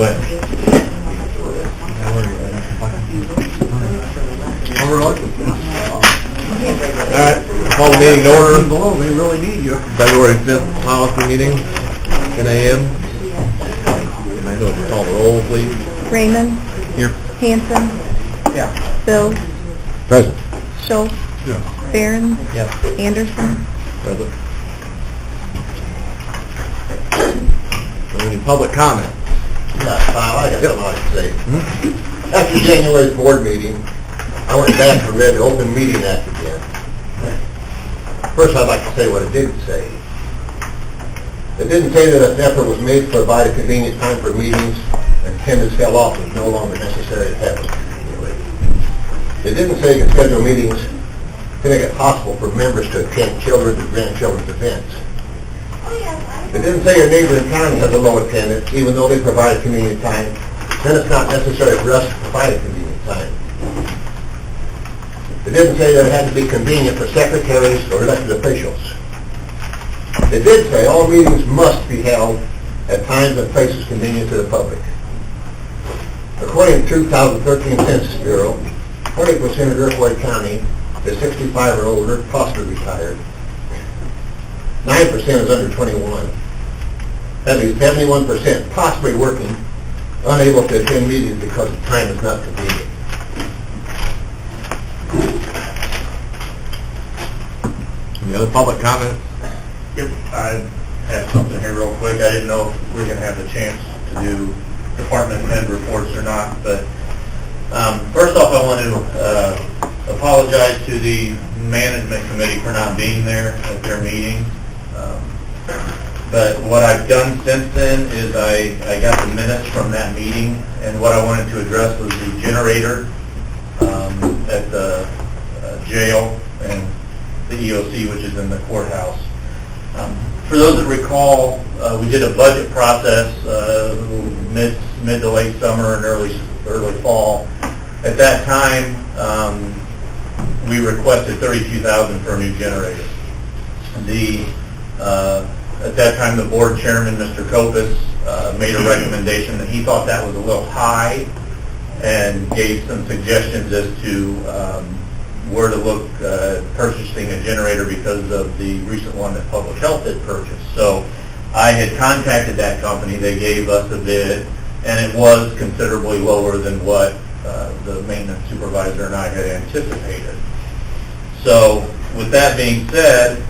Go ahead. All right, call the meeting to order. Below, they really need you. February 5th policy meeting, 10 a.m. Can I go and call the roll, please? Raymond. Here. Hanson. Yeah. Bill. Present. Schultz. Yeah. Barron. Yes. Anderson. Present. Any public comment? I got something I can say. After January's board meeting, I went back and read the Open Meeting Act again. First, I'd like to say what it didn't say. It didn't say that an effort was made to provide a convenient time for meetings, and attendance fell off was no longer necessary to have them. It didn't say you can schedule meetings to make it possible for members to attend children's and grandchildren's events. It didn't say your neighboring county has a low attendance, even though they provide a convenient time. Then it's not necessary for us to provide a convenient time. It didn't say that it had to be convenient for secretaries or elected officials. It did say all meetings must be held at times and places convenient to the public. According to 2013 Census Bureau, 20% of Iroquois County is 65 or older, possibly retired. 9% is under 21. That means 71% possibly working, unable to attend meetings because the time is not convenient. Any other public comment? Yep, I have something here real quick. I didn't know if we were going to have the chance to do department head reports or not, but first off, I want to apologize to the management committee for not being there at their meeting. But what I've done since then is I got the minutes from that meeting, and what I wanted to address was the generator at the jail and the EOC, which is in the courthouse. For those that recall, we did a budget process mid to late summer and early fall. At that time, we requested $32,000 for a new generator. At that time, the board chairman, Mr. Kopis, made a recommendation that he thought that was a little high and gave some suggestions as to where to look purchasing a generator because of the recent one that Public Health had purchased. So I had contacted that company. They gave us a bid, and it was considerably lower than what the maintenance supervisor and I had anticipated. So with that being said,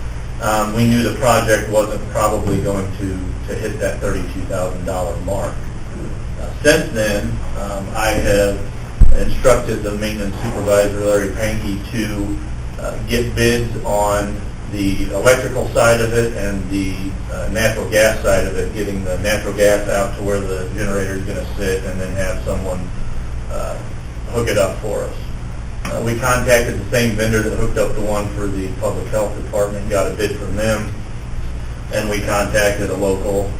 we knew the project wasn't probably going to hit that $32,000 mark. Since then, I have instructed the maintenance supervisor, Larry Pankey, to get bids on the electrical side of it and the natural gas side of it, getting the natural gas out to where the generator is going to sit, and then have someone hook it up for us. We contacted the same vendor that hooked up the one for the public health department, got a bid from them, and we contacted another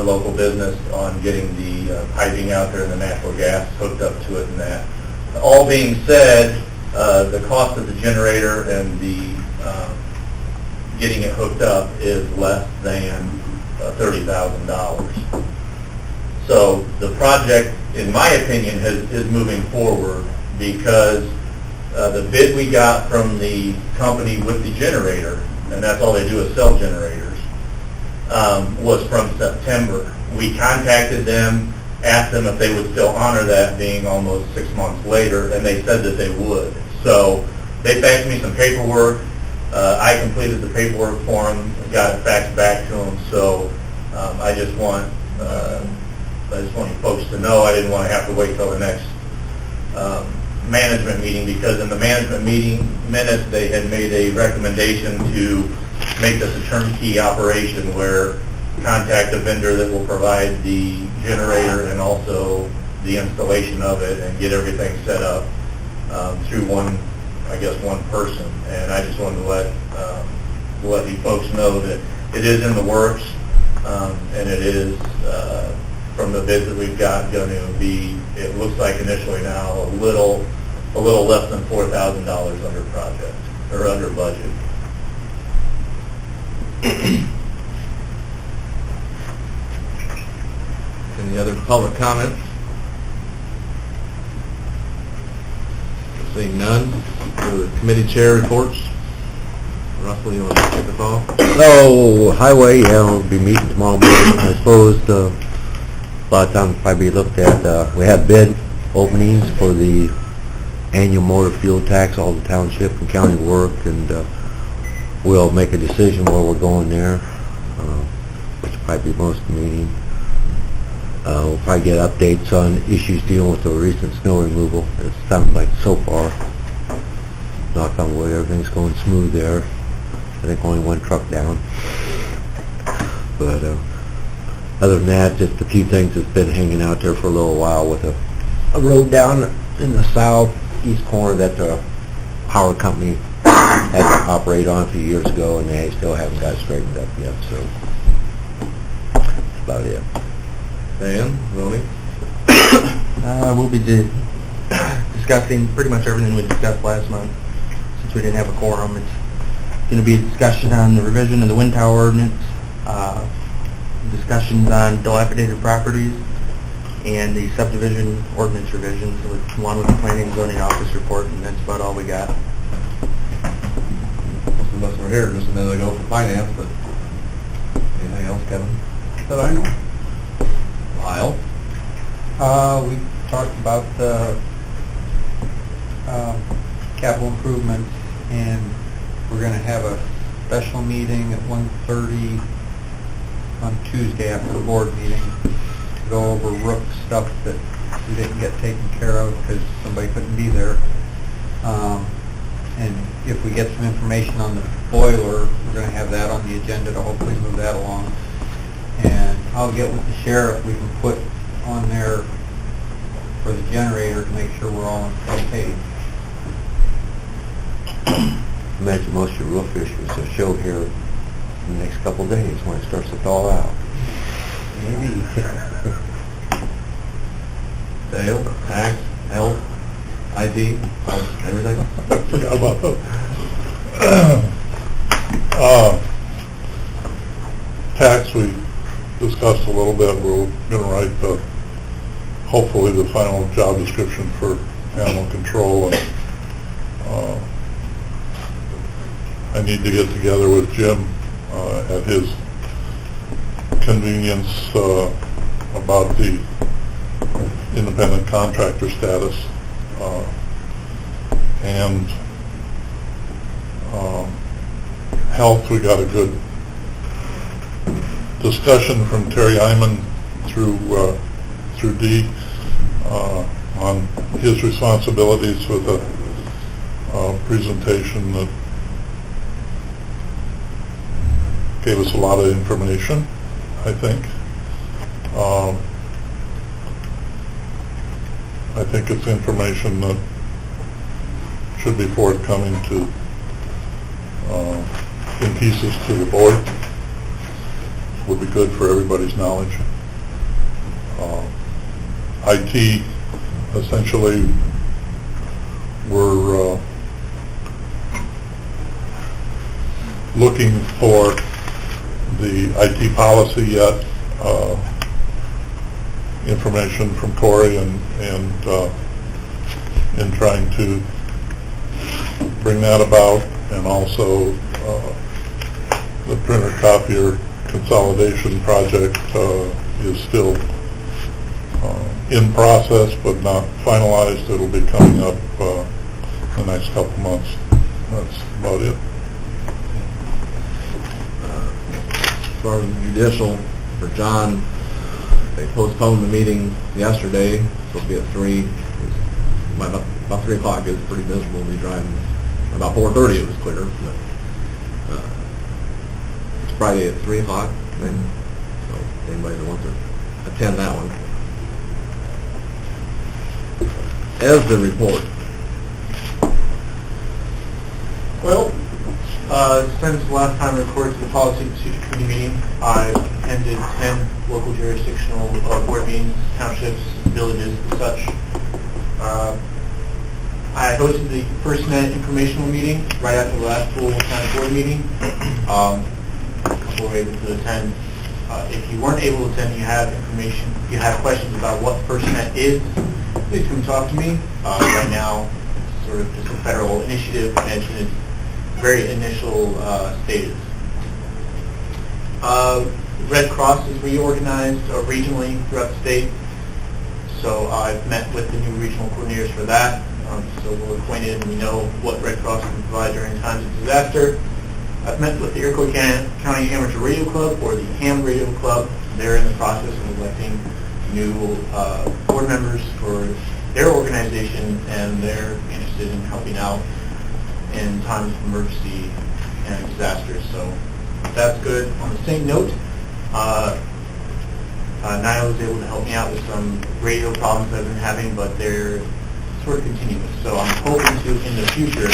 local business on getting the piping out there and the natural gas hooked up to it and that. All being said, the cost of the generator and the getting it hooked up is less than $30,000. So the project, in my opinion, is moving forward because the bid we got from the company with the generator, and that's all they do is sell generators, was from September. We contacted them, asked them if they would still honor that, being almost 6 months later, and they said that they would. So they faxed me some paperwork. I completed the paperwork for them, got it faxed back to them. So I just want you folks to know I didn't want to have to wait till the next management meeting, because in the management meeting minutes they had made a recommendation to make this a turnkey operation where contact a vendor that will provide the generator and also the installation of it and get everything set up through one person. And I just wanted to let you folks know that it is in the works, and it is from the bids that we've got going to be, it looks like initially now, a little less than $4,000 under project or under budget. Any other public comments? Seeing none, go to the committee chair reports. Russell, you want to kick us off? So, highway, yeah, we'll be meeting tomorrow morning. I suppose a lot of times probably looked at, we have bid openings for the annual motor fuel tax, all the township and county work, and we'll make a decision where we're going there, which will probably be most of the meeting. We'll probably get updates on issues dealing with the recent snow removal. It sounds like so far, knock on wood, everything's going smooth there. I think only one truck down. But other than that, just a few things that's been hanging out there for a little while with a road down in the southeast corner that the power company had to operate on a few years ago, and they still haven't got straightened up yet, so that's about it. Dan, Ronnie? We'll be discussing pretty much everything we discussed last month. Since we didn't have a quorum, it's going to be a discussion on the revision of the wind tower ordinance, discussions on dilapidated properties, and the subdivision ordinance revisions, along with the planning and zoning office report, and that's about all we got. Most of us were here just a minute ago for finance, but anything else, Kevin? That I know. Lyle? We talked about the capital improvements, and we're going to have a special meeting at 1:30 on Tuesday after the board meeting to go over roof stuff that we didn't get taken care of because somebody couldn't be there. And if we get some information on the boiler, we're going to have that on the agenda to hopefully move that along. And I'll get with the sheriff, we can put on there for the generator to make sure we're all on the same page. Imagine most of your roof issues will show here in the next couple of days when it starts to thaw out. Maybe. Dale, tax, health, IT, everything? Forgot about that. Tax, we discussed a little bit. We're going to write hopefully the final job description for animal control, and I need to get together with Jim at his convenience about the independent contractor status, and health. We got a good discussion from Terry Hyman through Dee on his responsibilities with a presentation that gave us a lot of information, I think. I think it's information that should be forthcoming to, in pieces to the board. Would be good for everybody's knowledge. IT, essentially, we're looking for the IT policy yet, information from Corey, and in trying to bring that about, and also the printer copier consolidation project is still in process but not finalized. It'll be coming up the next couple months. That's about it. As far as judicial, for John, they postponed the meeting yesterday. It's supposed to be at 3. About 3 o'clock. It was pretty miserable to be driving. About 4:30 it was clear. But, it's Friday at 3 o'clock. Then, so anybody that wants to attend that one. As the report. Well, since the last time I recorded the Policy and Procedure Committee meeting, I've attended 10 local jurisdictional board meetings, townships, villages, and such. I hosted the first minute informational meeting right after the last full county board meeting. A couple were able to attend. If you weren't able to attend, you have information, if you have questions about what FirstNet is, please come talk to me. Right now, it's sort of just a federal initiative, and it's in its very initial stages. Red Cross is reorganized regionally throughout the state, so I've met with the new regional coordinators for that. So we're acquainted and we know what Red Cross can provide during times of disaster. I've met with the Iroquois County Amateur Radio Club, or the HAM Radio Club. They're in the process of electing new board members for their organization, and they're interested in helping out in times of emergency and disasters. So that's good. On the same note, NIA was able to help me out with some radio problems I've been having, but they're sort of continuous. So I'm hoping to, in the future,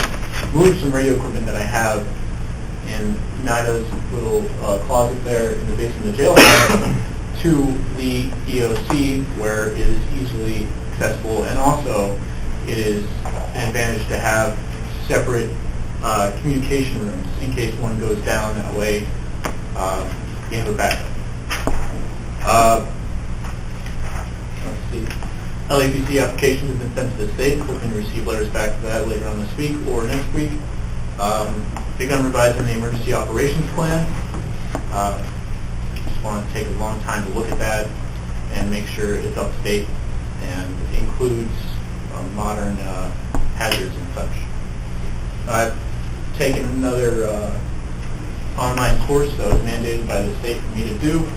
move some radio equipment that I have in NIDA's little closet there in the basement of the jailhouse to the EOC, where it is easily accessible, and also it is an advantage to have separate communication rooms in case one goes down. That way you have a backup. Let's see. LAPC applications have been sent to the state. Hoping to receive letters back for that later on this week or next week. Begun revising the emergency operations plan. Just want to take a long time to look at that and make sure it's up to date and includes modern hazards and such. I've taken another online course that was mandated by the state for me to do,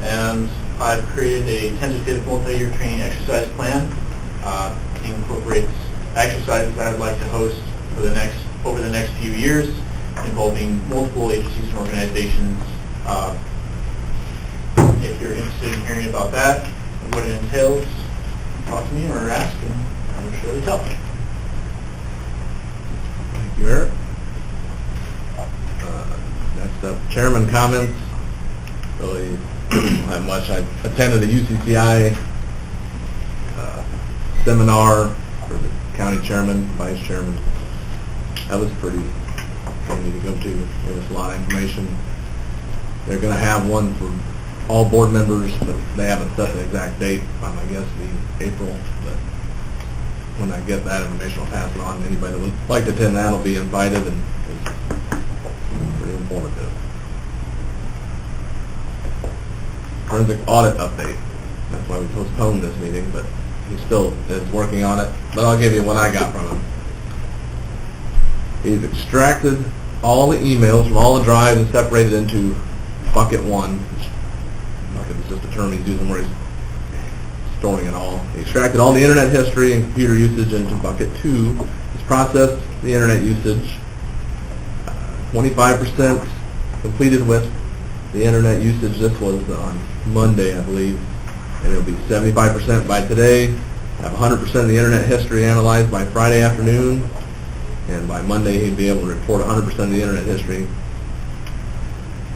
and I've created a tentative multi-year training exercise plan. It incorporates exercises that I'd like to host for over the next few years, involving multiple agencies and organizations. If you're interested in hearing about that and what it entails, talk to me or ask, and I'm sure to tell. Thank you, Eric. Next up, chairman comments. Really don't have much. I attended a UCCI seminar for the county chairman, vice chairman. That was pretty funny to go to. There was a lot of information. They're going to have one for all board members, but they haven't set the exact date. I guess the April. But when I get that information, I'll pass it on. Anybody that would like to attend that will be invited, and it's pretty informative. Forensic audit update. That's why we postponed this meeting, but he still is working on it. But I'll give you what I got from him. He's extracted all the emails from all the drives and separated into bucket one. Bucket is just a term he's using where he's storing it all. He extracted all the internet history and computer usage into bucket two. He's processed the internet usage. 25% completed with the internet usage. This was on Monday, I believe, and it'll be 75% by today. Have 100% of the internet history analyzed by Friday afternoon, and by Monday he'd be able to report 100% of the internet history.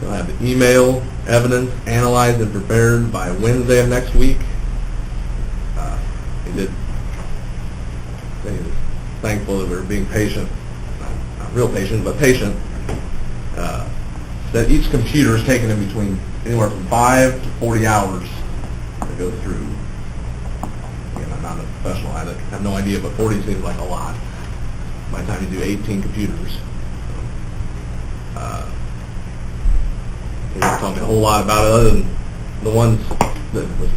He'll have the email evidence analyzed and prepared by Wednesday of next week. He did say he was thankful that we were being patient, not real patient, but patient. That each computer is taking in between anywhere from 5 to 40 hours to go through. Again, I'm not a professional. I have no idea, but 40 seems like a lot by the time you do 18 computers. He didn't tell me a whole lot about it other than the ones that was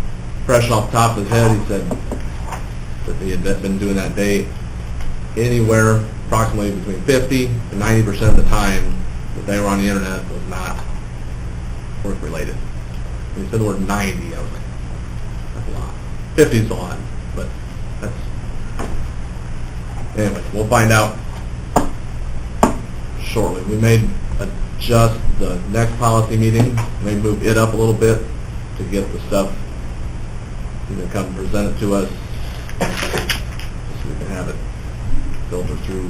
fresh off the top of his head. He said that he had been doing that day anywhere approximately between 50 to 90% of the time that they were on the internet was not work related. When he said the word 90, I was like, that's a lot. 50 is a lot, but that's... Anyway, we'll find out shortly. We may adjust the next policy meeting, maybe move it up a little bit to get the stuff, come and present it to us so we can have it filter through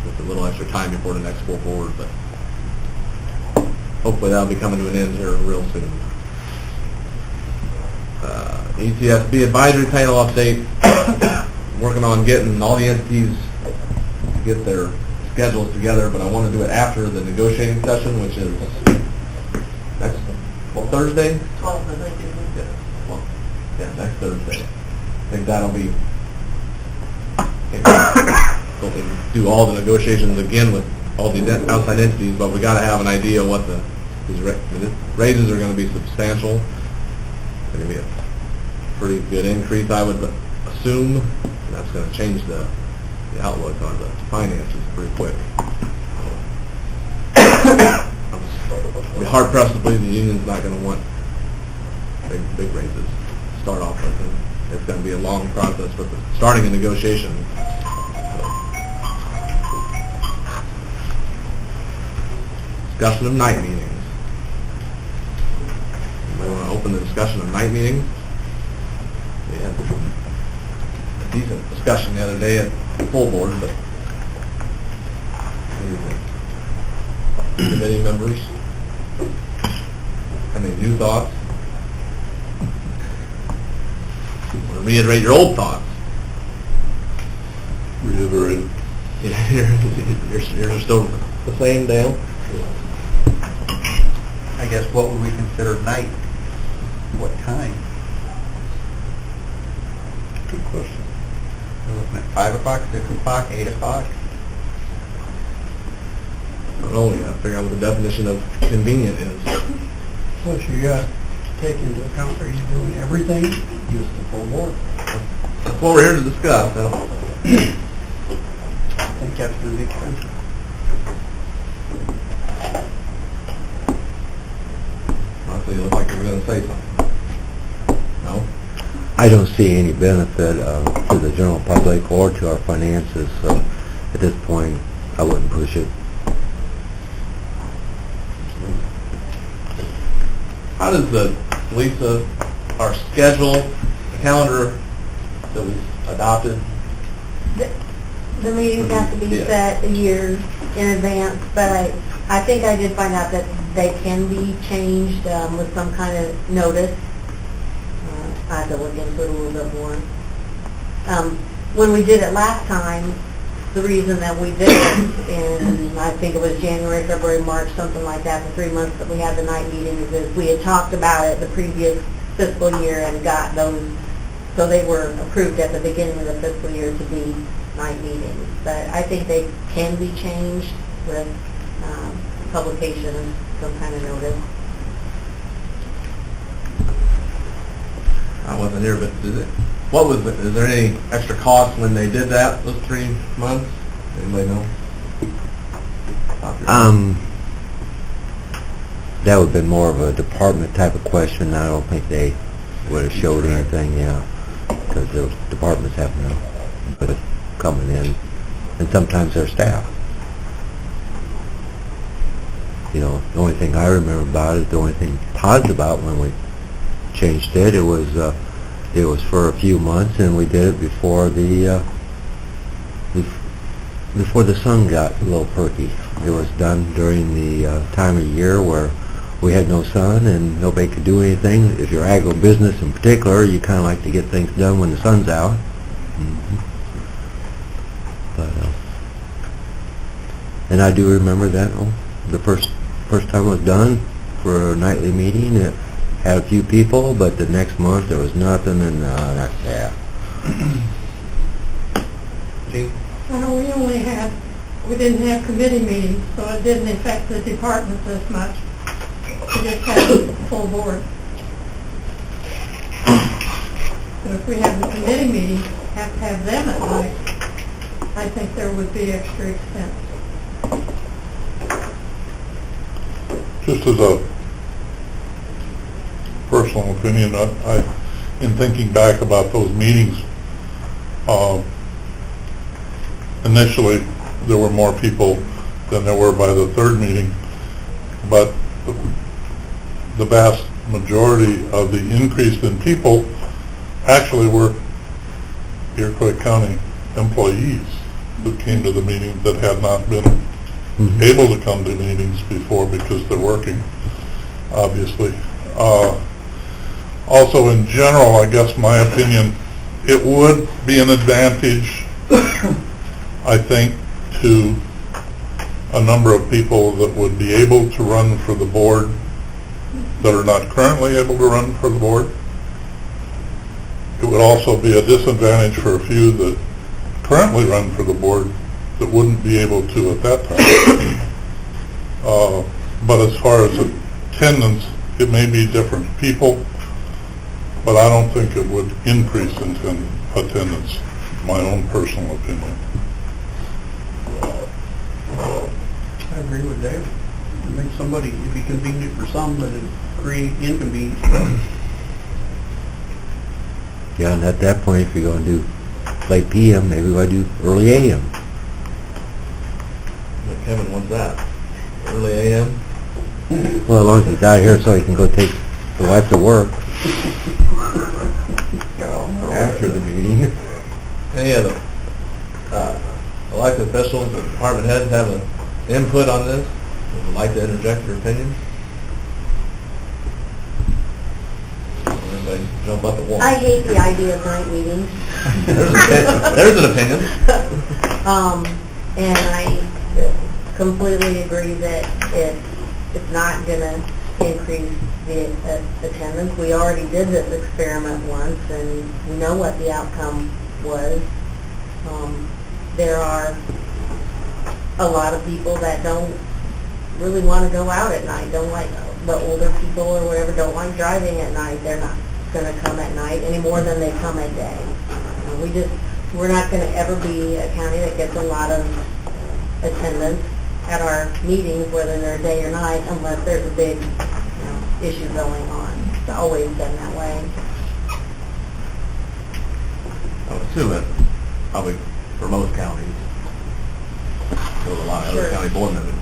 with a little extra time before the next full board, but hopefully that'll be coming to an end here real soon. ECSB advisory panel update. Working on getting all the entities to get their schedules together, but I want to do it after the negotiating session, which is next Thursday? 12th, I think, isn't it? Yeah, well, yeah, next Thursday. I think that'll be, so we can do all the negotiations again with all the outside entities, but we gotta have an idea what these raises are gonna be substantial. They're gonna be a pretty good increase, I would assume. And that's gonna change the outlook on the finances pretty quick. I'd be hard pressed to believe the union's not gonna want big raises to start off with. And it's gonna be a long process with starting a negotiation. Discussion of night meetings. We want to open the discussion of night meetings. We had a decent discussion the other day at the full board, but committee members, any new thoughts? Want to reiterate your old thoughts? Reiterate. You're still the same, Dale? I guess what would we consider night? What time? Good question. We're looking at 5 o'clock, 6 o'clock, 8 o'clock? I don't know, we gotta figure out what the definition of convenient is. Plus you got to take into account, are you doing everything? Use the full board. That's what we're here to discuss, so. I think that's going to be expensive. Honestly, you look like you were gonna say something. No? I don't see any benefit to the general public or to our finances, so at this point, I wouldn't push it. How does Lisa, our schedule, the calendar that we adopted? The meetings have to be Yeah. set a year in advance, but I think I did find out that they can be changed with some kind of notice. I have to look into it a little bit more. When we did it last time, the reason that we did it in, I think it was January, February, March, something like that, the 3 months that we had the night meetings, is we had talked about it the previous fiscal year and got those, so they were approved at the beginning of the fiscal year to be night meetings. But I think they can be changed with publication of some kind of notice. I wasn't here, but is there any extra cost when they did that, those 3 months? Anybody know? That would have been more of a department type of question. I don't think they would have showed anything, because those departments have no input coming in, and sometimes their staff. You know, the only thing I remember about it, the only thing positive about when we changed it, it was for a few months, and we did it before the sun got a little perky. It was done during the time of year where we had no sun and nobody could do anything. If you're agribusiness in particular, you kind of like to get things done when the sun's out. But and I do remember that the first time it was done for a nightly meeting, it had a few people, but the next month there was nothing, and that's that. We didn't have committee meetings, so it didn't affect the departments as much. We just had a full board. But if we have the committee meetings, have to have them at night, I think there would be extra expense. Just as a personal opinion, in thinking back about those meetings, initially there were more people than there were by the third meeting, but the vast majority of the increase in people actually were Iroquois County employees who came to the meetings that had not been able to come to meetings before because they're working, obviously. Also, in general, I guess my opinion, it would be an advantage, I think, to a number of people that would be able to run for the board that are not currently able to run for the board. It would also be a disadvantage for a few that currently run for the board that wouldn't be able to at that time. But as far as attendance, it may be different people, but I don't think it would increase in attendance, my own personal opinion. I agree with Dave. It makes somebody, it'd be convenient for some, but it'd create inconvenience for others. Yeah, and at that point, if you're gonna do late PM, maybe we do early AM. Kevin wants that. Early AM? Well, as long as he's out here so he can go take the wife to work after the meeting. Any other elected officials or department heads have an input on this? Would like to interject your opinion? Everybody jump up at once. I hate the idea of night meetings. There's an opinion. And I completely agree that it's not gonna increase the attendance. We already did this experiment once, and we know what the outcome was. There are a lot of people that don't really want to go out at night, don't like, the older people or whatever, don't like driving at night. They're not gonna come at night any more than they come at day. We're not gonna ever be a county that gets a lot of attendance at our meetings, whether they're day or night, unless there's a big, issue going on. It's always been that way. I would assume that probably for most counties, there were a lot of other Sure. county board members,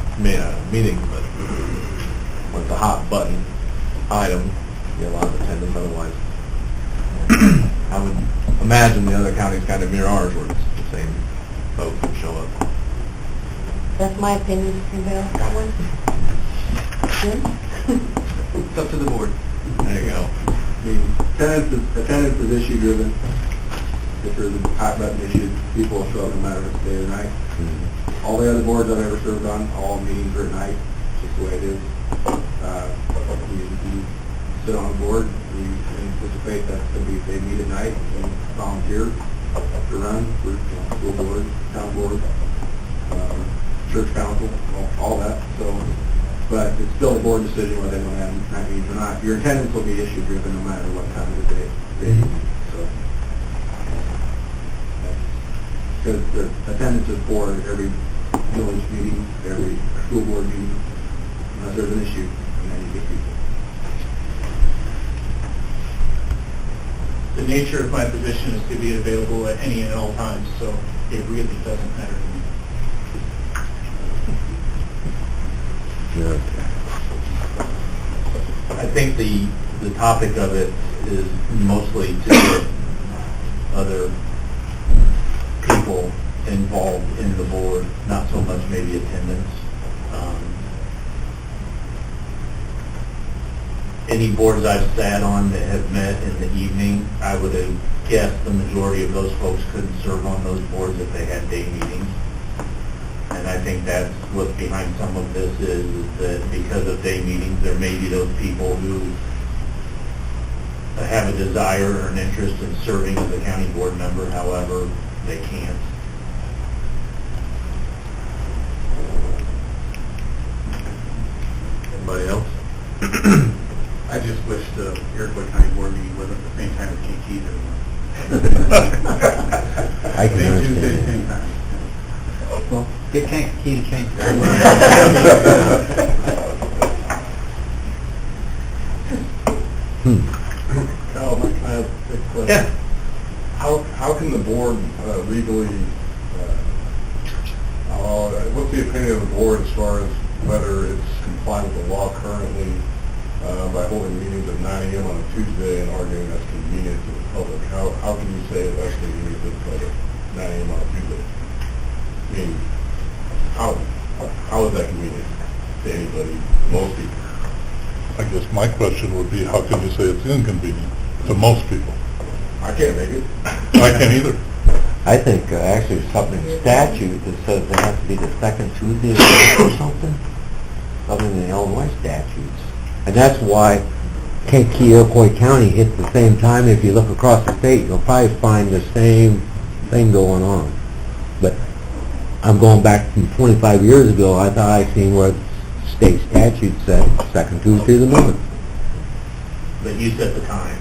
meetings, but when it's a hot button item, you get a lot of attendance otherwise. I would imagine the other counties kind of mirror ours, where it's the same folks who show up. That's my opinion. Anybody else got one? Jim? It's up to the board. There you go. I mean, attendance is issue driven. If there's a hot button issue, people will show up no matter if it's day or night. All the other boards I've ever served on, all meetings are at night. It's just the way it is. You sit on a board, you anticipate that's going to be, they meet at night, and volunteer to run for school board, town board, church council, all that. So, but it's still a board decision whether they want to have night meetings or not. Your attendance will be issue driven no matter what time of the day. So, because the attendance is for every village meeting, every school board meeting, unless there's an issue, and then you get people. The nature of my position is to be available at any and all times, so it really doesn't matter to me. I think the topic of it is mostly to get other people involved in the board, not so much maybe attendance. Any boards I've sat on that have met in the evening, I would have guessed the majority of those folks couldn't serve on those boards if they had day meetings. And I think that's what's behind some of this is that because of day meetings, there may be those people who have a desire or an interest in serving as a county board member, however, they can't. Anybody else? I just wish the Iroquois County Board meeting wasn't at the same time as KT's everyone. I can Same Tuesday, understand. same time. Well, get Kankakee to change that. Kyle, Mike, I have a quick question. Yeah. How can the board legally, what's the opinion of the board as far as whether it's compliant with the law currently by holding meetings at 9 a.m. on a Tuesday and arguing that's convenient to the public? How can you say that's convenient to the public, 9 a.m. on a Tuesday? I mean, how is that convenient to anybody, most people? I guess my question would be, how can you say it's inconvenient to most people? I can't make it. I can't either. I think actually there's something in statute that says it has to be the second Tuesday of the month or something. Something in the Illinois statutes. And that's why Kankakee, Iroquois County hits the same time. If you look across the state, you'll probably find the same thing going on. But I'm going back from 25 years ago, I thought I seen where state statute said second Tuesday of the month. But you set the time.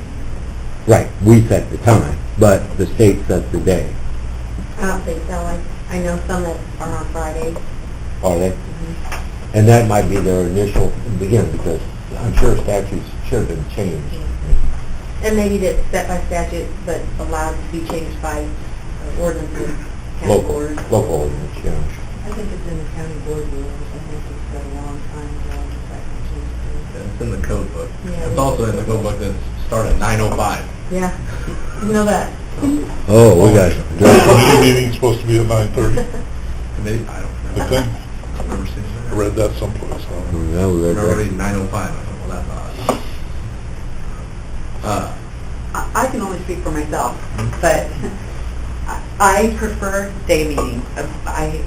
Right, we set the time, but the state sets the day. I don't think so. I know some that are on Fridays. Are they? And that might be their initial beginning, because I'm sure statutes should have been changed. And maybe that's set by statute, but allowed to be changed by ordinances, county Local, boards. local ordinance, yeah. I think it's in the county board rules. I think it's got a long time ago. It's in the code book. Yeah. It's also in the code book that start at 9:05. Yeah, you know that. Oh, we got The meeting's supposed to be at 9:30, Committee, I don't I know. think. I've never seen I it. read that someplace. Yeah, we read I remember that. reading 9:05. I thought, well, that's odd. I can only speak for myself, but I prefer day meetings. I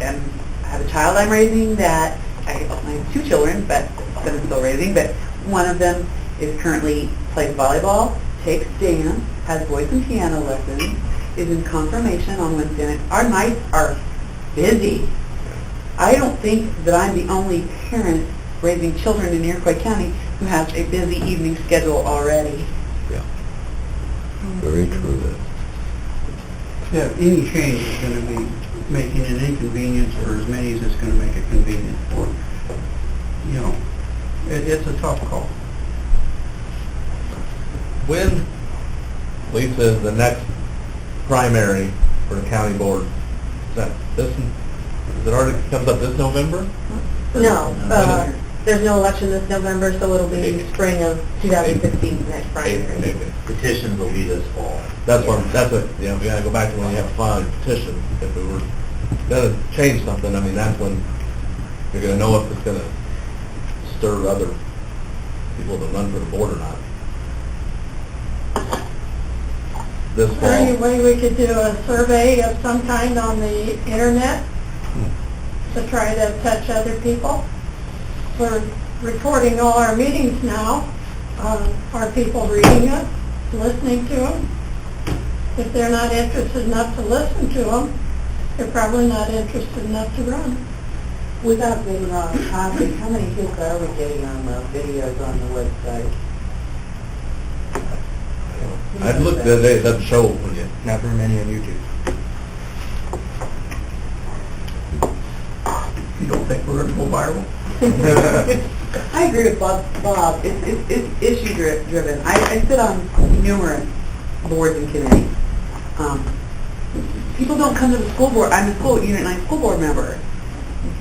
have a child I'm raising that, I have 2 children, but that I'm still raising, but one of them is currently plays volleyball, takes dance, has voice and piano lessons, is in confirmation on Wednesday night. Our nights are busy. I don't think that I'm the only parent raising children in Iroquois County who has a busy evening schedule already. Very true. Yeah, any change is going to be making an inconvenience for as many as it's going to make it convenient for. You know, it's a tough call. When, Lisa, is the next primary for the county board? Is that this, is it already comes up this November? No, there's no election this November, so it'll be spring of 2015 next primary. Petitions will be this fall. That's what, you know, we gotta go back to when you have to file a petition. If we were gonna change something, I mean, that's when you're gonna know if it's gonna stir other people to run for the board or not. This Is there any fall. way we could do a survey of some kind on the internet to try to touch other people? We're recording all our meetings now. Are people reading us, listening to them? If they're not interested enough to listen to them, they're probably not interested enough to run. Without being wrong, how many hits are we getting on the videos on the website? I looked the other day, it doesn't show when you. Not very many on YouTube. You don't think we're going to go viral? I agree with Bob. It's issue driven. I sit on numerous boards and committees. People don't come to the school board. I'm a Unit 9 school board member.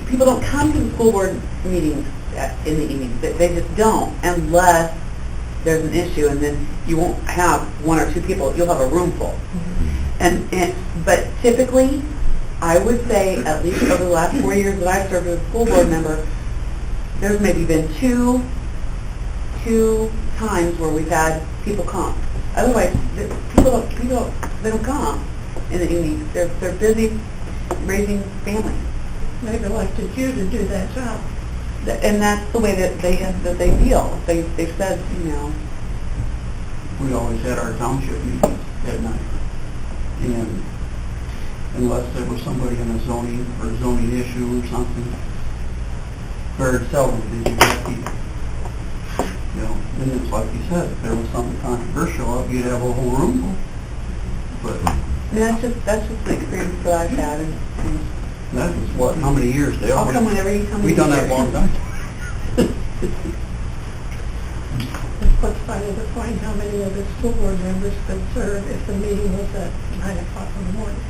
People don't come to the school board meetings in the evenings. They just don't, unless there's an issue, and then you won't have 1 or 2 people. You'll have a room full. But typically, I would say, at least over the last 4 years that I've served as a school board member, there's maybe been two times where we've had people come. Otherwise, people they don't come in the evenings. They're busy raising families. They've elected you to do that job. And that's the way that they feel. They've said, you know. We always had our township meetings at night. And unless there was somebody in a zoning issue or something, very seldom did you get people. You know, and it's like you said, if there was something controversial, you'd have a whole room full. But And that's just the experience that I've had. And that was what, how many years? They I'll always, come whenever you come. we done that a long time. It's what's funny to find how many of the school board members could serve if the meeting was at 9 o'clock in the morning.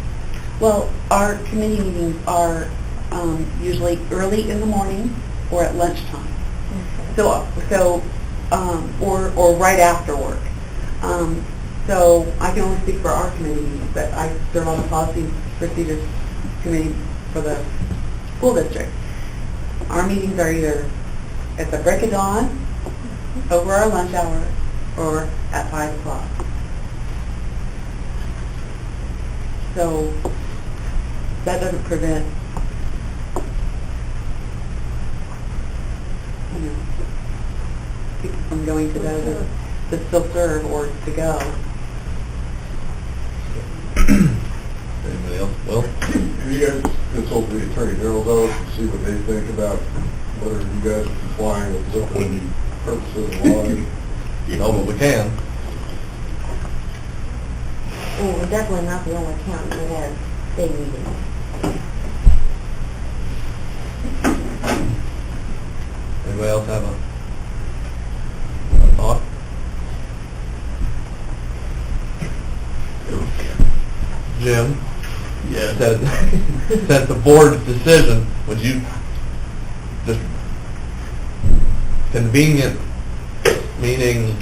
Well, our committee meetings are usually early in the morning or at lunchtime. So or right after work. So I can only speak for our committee meetings, but I serve on the policy procedures committee for the school district. Our meetings are either at the break of dawn, over our lunch hour, or at 5 o'clock. So that doesn't prevent, you know, from going to those that still serve or to go. Anybody else? Will? Have you guys consult the Attorney General though, to see what they think about whether you guys are complying with the purposes of law? No, but we can. Well, we're definitely not the only county that has day meetings. Anybody else have a thought? Jim? Yeah. Since the board's decision, would you just convenient meaning?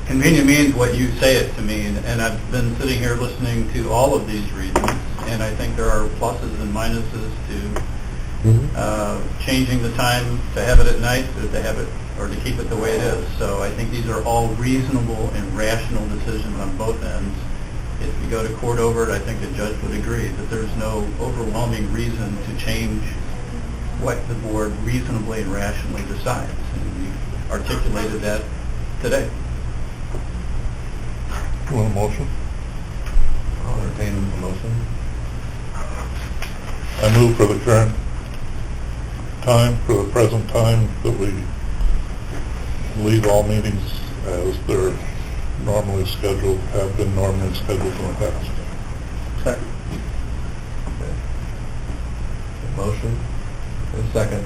Convenient means what you say it to me, and I've been sitting here listening to all of these reasons, and I think there are pluses and minuses to changing the time to have it at night, or to have it, or to keep it the way it is. So I think these are all reasonable and rational decisions on both ends. If you go to court over it, I think the judge would agree that there's no overwhelming reason to change what the board reasonably and rationally decides. And you articulated that today. You want a motion? I'll entertain a motion. I move for the current time, for the present time, that we leave all meetings as they're normally scheduled, have been normally scheduled in the past. Second. Motion and a second.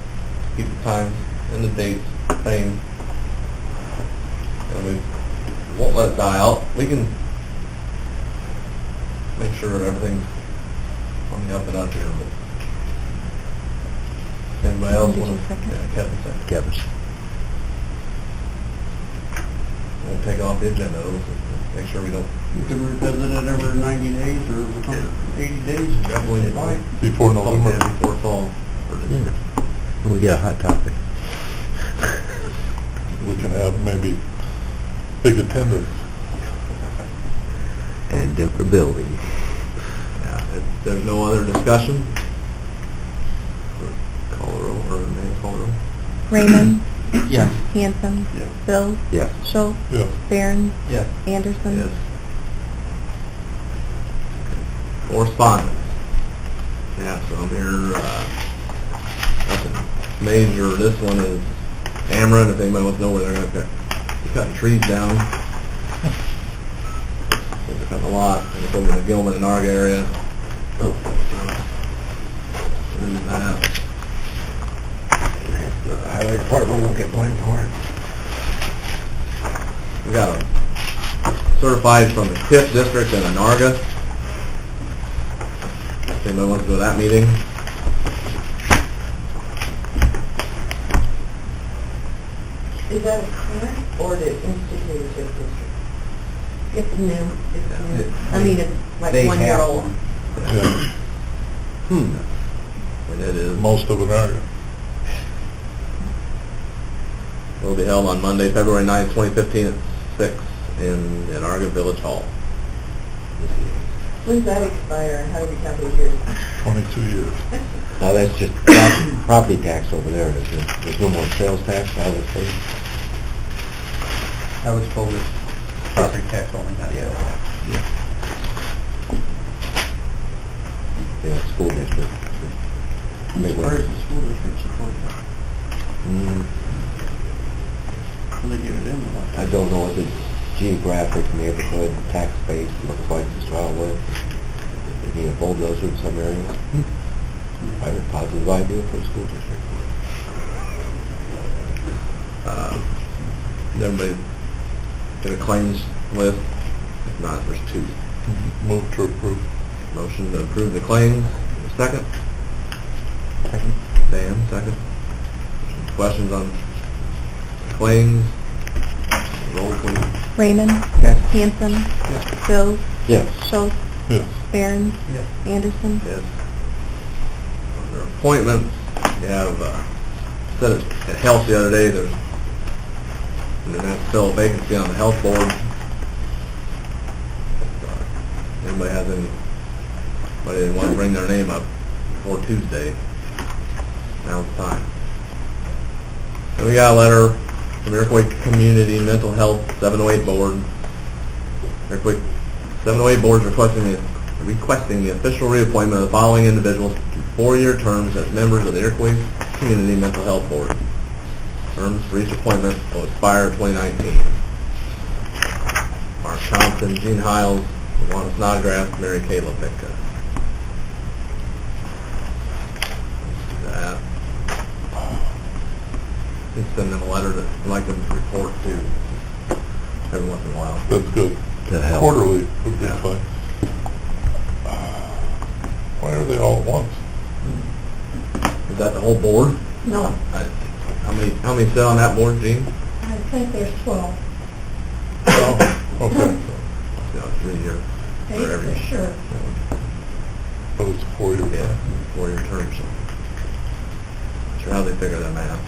Keep the times and the dates same. And we won't let it die out. We can make sure everything's on the up and up here. But anybody else want to? Yeah, Kevin second. Kevin's. We'll take off the agenda. Make sure we don't. You can revisit it every 90 days or 180 days. Definitely Before November. Before fall. When we get a hot topic. We can have maybe big attendance. And different building. Yeah, if there's no other discussion, call the roll, or name call the roll. Raymond, Yes. Hanson, Yes. Bills, Yes. Schultz, Yes. Barron, Yes. Anderson. Yes. Correspondence. Yeah, so I'm here, nothing major. This one is Ameren, if anybody wants to know where they're gonna cut trees down. They're cutting a lot, and it's over in the Gilman and Arg area. There's that. The highway department won't get blamed for it. We got a certified from the TIF district in Anarga. If anybody wants to go to that meeting. Is that a current or the instituted district? It's new. Yeah. I mean, it's like They 1 year have old. one. Yeah, And it is. most of an area. Will be held on Monday, February 9th, 2015 at 6 in Anarga Village Hall. When does that expire and how do we count those years? 22 years. Now that's just property tax over there, is it? There's no more sales tax out of the state? I was told it's property tax only, not sales tax. Yeah, school district. As far as the school district support that, will they get it in or what? I don't know what the geographic neighborhood tax base looks like to start with. They need a bulldozer in some areas. I have a positive idea for a school district. Did everybody get a claims list? If not, there's two. Move to approve. Motion to approve the claims. Second? Second. Dan, second. Questions on claims? Roll, please. Raymond, Yes. Hanson, Bills, Yes. Schultz, Yes. Barron, Yes. Anderson. Yes. Under appointments, you have, said it at health the other day, there's, they're going to have to fill a vacancy on the health board. If anybody has anybody that want to bring their name up before Tuesday, now's the time. And we got a letter from Iroquois Community Mental Health 708 Board. Iroquois 708 Board is requesting the official reappointment of the following individuals to 4-year terms as members of the Iroquois Community Mental Health Board. Terms for each appointment will expire 2019. Mark Thompson, Gene Hiles, Luana Snodgrass, Mary Kay LaPitka. That. Just send them a letter that I'd like them to report to every once in a while. That's good. To help. Quarterly would be Yeah. fine. Why are they all at once? Is that the whole board? No, How many sit on that board, Gene? I think there's 12, Oh, okay. Yeah, 3 years. 8 for sure. But it's a 4-year. Yeah, 4-year term, so. Not sure how they figure that math.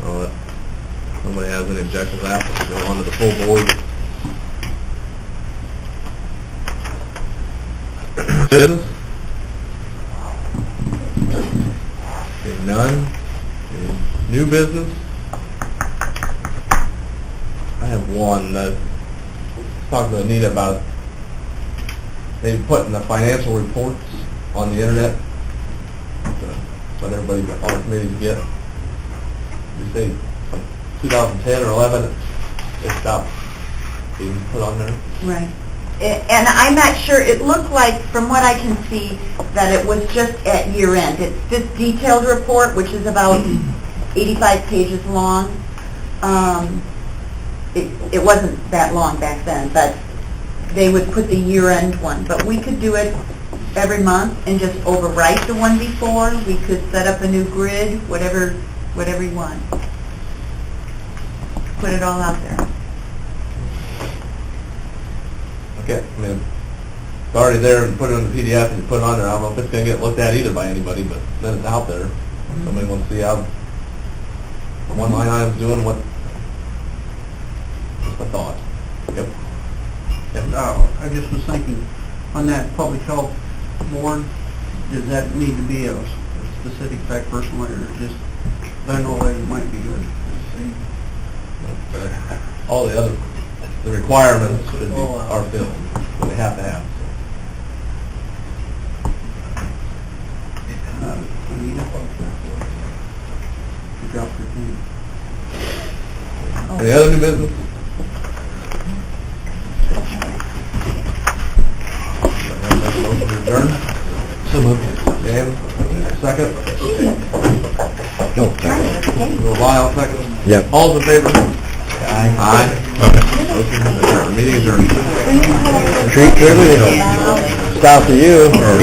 Well, if nobody has any objections to that, we'll go on to the full board. Business? Seeing none. Any new business? I have one that, talked to Anita about it. They put in the financial reports on the internet, so everybody on the committee to get. You say 2010 or 11, it stopped being put on there. Right. And I'm not sure, it looked like, from what I can see, that it was just at year end. It's this detailed report, which is about 85 pages long. It wasn't that long back then, but they would put the year end one. But we could do it every month and just overwrite the one before. We could set up a new grid, whatever you want. Put it all out there. Okay, I mean, it's already there and put it in the PDF and you put it on there. I don't know if it's going to get looked at either by anybody, but then it's out there. Somebody wants to see how one line item's doing, what, just a thought. Yep. I just was thinking, on that public health board, does that need to be a specific fact person or just, I know that it might be good. All the other, the requirements should be, are filled, what they have to have. Anita? You dropped your thing. Any other new business? Motion to adjourn? So moved. Dan, second? No. Lyle, second? Yep. All in favor? Aye. Motion adjourned. Meeting adjourned. Treat everything. South of you, or